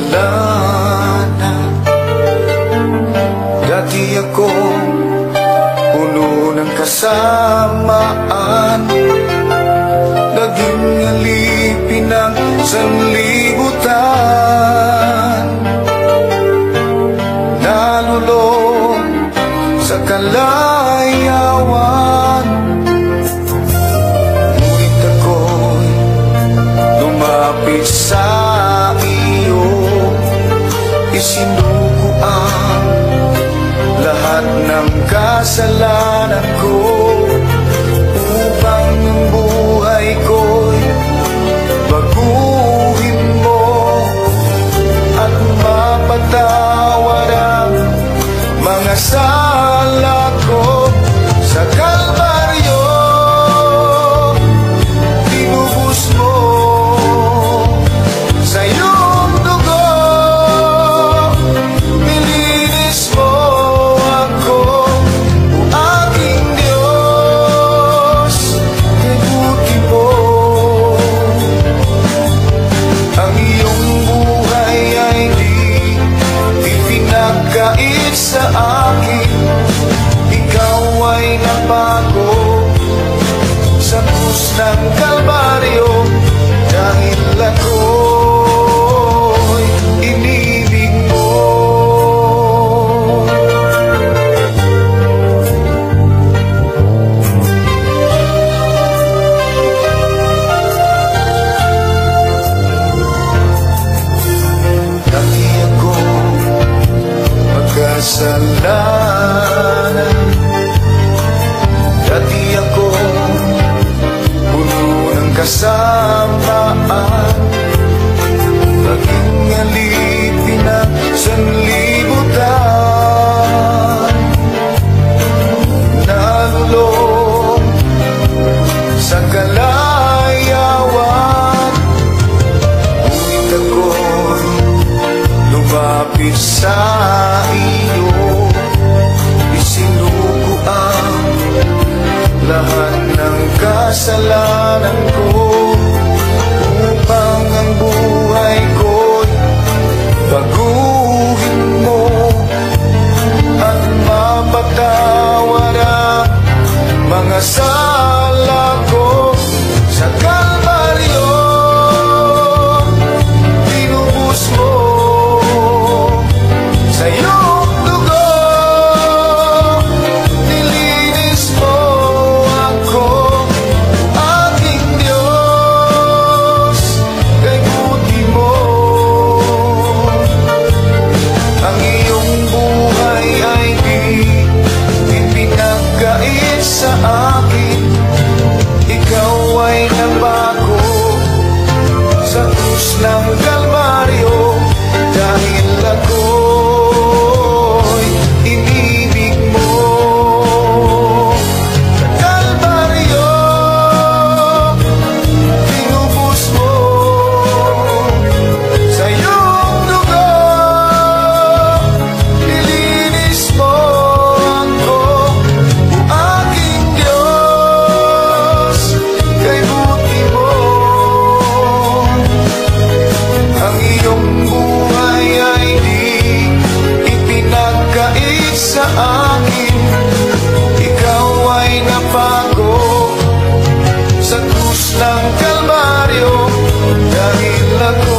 kasalanan. Dati ako puno ng kasamaan, naging alipin ng sanlibutan, nalulong sa kalayawan. Ngunit ako'y lumapit sa iyo, isinuko ang lahat ng kasalanan ko, upang ang buhay ko'y baguhin mo at mapatawad ang mga sala ko. Sa Kalbaryo tinubos mo sa iyong dugo, nilinis mo ako, o aking Diyos, kay buti mo. Ang iyong buhay ay di pinagkait sa akin, ikaw ay nabago sa krus ng Kalbaryo, dahil ako'y inibig mo. Dati ako magkasalanan, dati ako puno ng kasamaan, naging alipin ng sanlibutan, nalulong sa kalayawan. Ngunit ako'y lumapit sa iyo, isinuko ang lahat ng kasalanan ko, upang ang buhay ko'y baguhin mo at mapatawad ang mga sala ko. Sa Kalbaryo tinubos mo sa iyong dugo, nilinis mo ako, aking Diyos, kay buti mo. Ang iyong buhay ay di pinagkait sa akin, ikaw ay nabago sa krus ng Kalbaryo, dahil ako'y inibig mo. Sa Kalbaryo tinubos mo sa iyong dugo, nilinis mo ako, o aking Diyos, kay buti mo. Ang iyong buhay ay di ipinagkait sa akin, ikaw ay nabago sa krus ng Kalbaryo, dahil ako